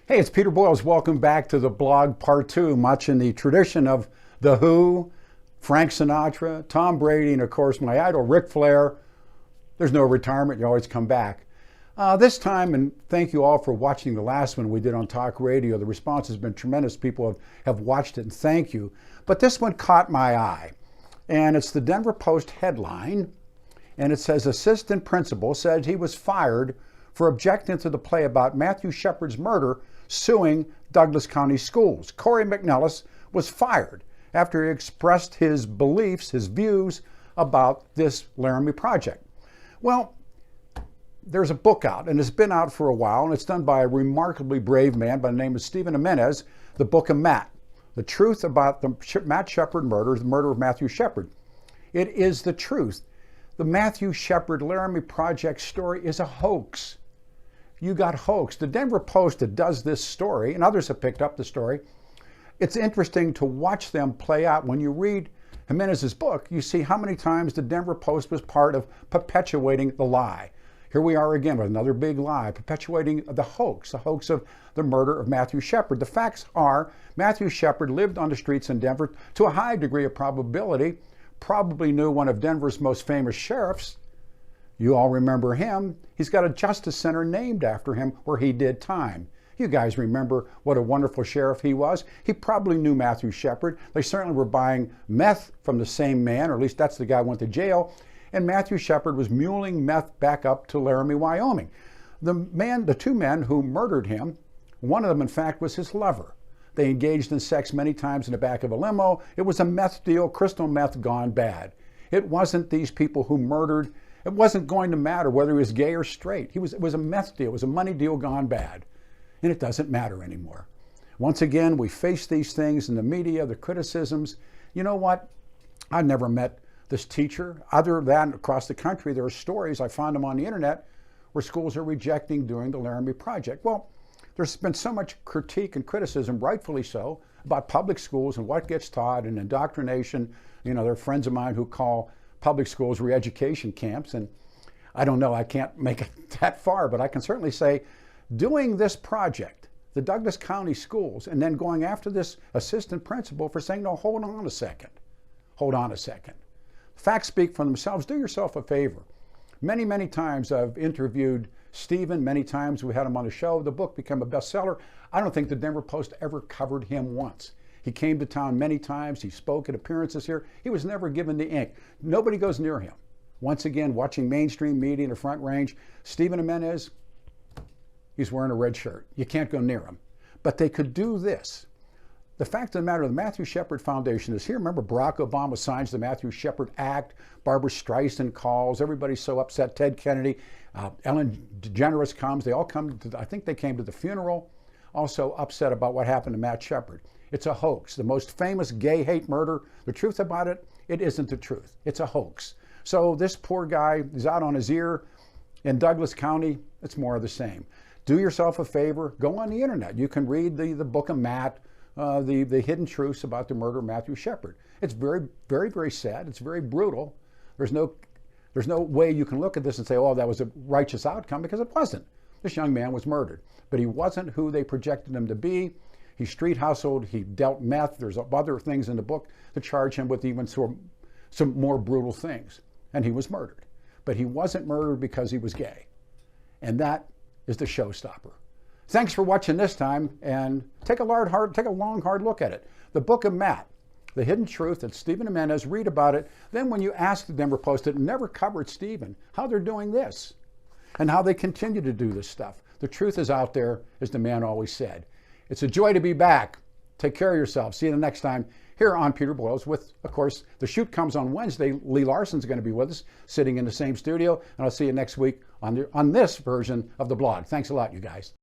Hey, it's Peter Boyles. Welcome back to the blog part two, much in the tradition of The Who, Frank Sinatra, Tom Brady, and of course my idol, Ric Flair. There's no retirement, you always come back. This time, and thank you all for watching the last one we did on Talk Radio. The response has been tremendous. People have watched it, and thank you. But this one caught my eye, and it's the Denver Post headline, and it says, assistant principal said he was fired for objecting to the play about Matthew Shepard's murder, suing Douglas County Schools. Corey McNellis was fired after he expressed his beliefs, his views about this Laramie project. Well, there's a book out, and it's been out for a while, and it's done by a remarkably brave man by the name of Stephen Jimenez, The Book of Matt, the truth about the Matt Shepard murder, the murder of Matthew Shepard. It is the truth. The Matthew Shepard Laramie project story is a hoax. You got hoaxed. The Denver Post that does this story, and others have picked up the story, it's interesting to watch them play out. When you read Jimenez's book, you see how many times the Denver Post was part of perpetuating the lie. Here we are again with another big lie, perpetuating the hoax of the murder of Matthew Shepard. The facts are Matthew Shepard lived on the streets in Denver to a high degree of probability, probably knew one of Denver's most famous sheriffs. You all remember him. He's got a justice center named after him where he did time. You guys remember what a wonderful sheriff he was. He probably knew Matthew Shepard. They certainly were buying meth from the same man, or at least that's the guy who went to jail. And Matthew Shepard was muling meth back up to Laramie, Wyoming. The two men who murdered him, one of them in fact was his lover. They engaged in sex many times in the back of a limo. It was a meth deal, crystal meth gone bad. It wasn't these people who murdered. It wasn't going to matter whether he was gay or straight. It was a meth deal. It was a money deal gone bad. And it doesn't matter anymore. Once again, we face these things in the media, the criticisms. You know what? I never met this teacher. Other than across the country, there are stories, I found them on the internet, where schools are rejecting doing the Laramie project. Well, there's been so much critique and criticism, rightfully so, about public schools and what gets taught and indoctrination. You know, there are friends of mine who call public schools re-education camps, and I don't know, I can't make it that far, but I can certainly say doing this project, the Douglas County Schools, and then going after this assistant principal for saying, no, hold on a second. Facts speak for themselves. Do yourself a favor. Many, many times I've interviewed Stephen, many times we had him on the show. The book became a bestseller. I don't think the Denver Post ever covered him once. He came to town many times. He spoke at appearances here. He was never given the ink. Nobody goes near him. Once again, watching mainstream media in the Front Range, Stephen Jimenez, he's wearing a red shirt. You can't go near him. But they could do this. The fact of the matter, the Matthew Shepard Foundation is here. Remember, Barack Obama signs the Matthew Shepard Act. Barbara Streisand calls. Everybody's so upset. Ted Kennedy, Ellen DeGeneres comes. They all come to, I think they came to the funeral, also upset about what happened to Matt Shepard. It's a hoax. The most famous gay hate murder, the truth about it, it isn't the truth. It's a hoax. So this poor guy is out on his ear in Douglas County. It's more of the same. Do yourself a favor. Go on the internet. You can read the Book of Matt, the hidden truths about the murder of Matthew Shepard. It's very, very, very sad. It's very brutal. There's no way you can look at this and say, oh, that was a righteous outcome, because it wasn't. This young man was murdered, but he wasn't who they projected him to be. He street hustled, he dealt meth. There's other things in the book that charge him with even some more brutal things. And he was murdered. But he wasn't murdered because he was gay. And that is the showstopper. Thanks for watching this time, and take a long, hard look at it. The Book of Matt, The Hidden Truth, that Stephen Jimenez, read about it. Then when you ask the Denver Post, it never covered Stephen, how they're doing this and how they continue to do this stuff. The truth is out there, as the man always said. It's a joy to be back. Take care of yourself. See you the next time here on Peter Boyles with, of course, the shoot comes on Wednesday. Lee Larson's going to be with us, sitting in the same studio. And I'll see you next week on this version of the blog. Thanks a lot, you guys.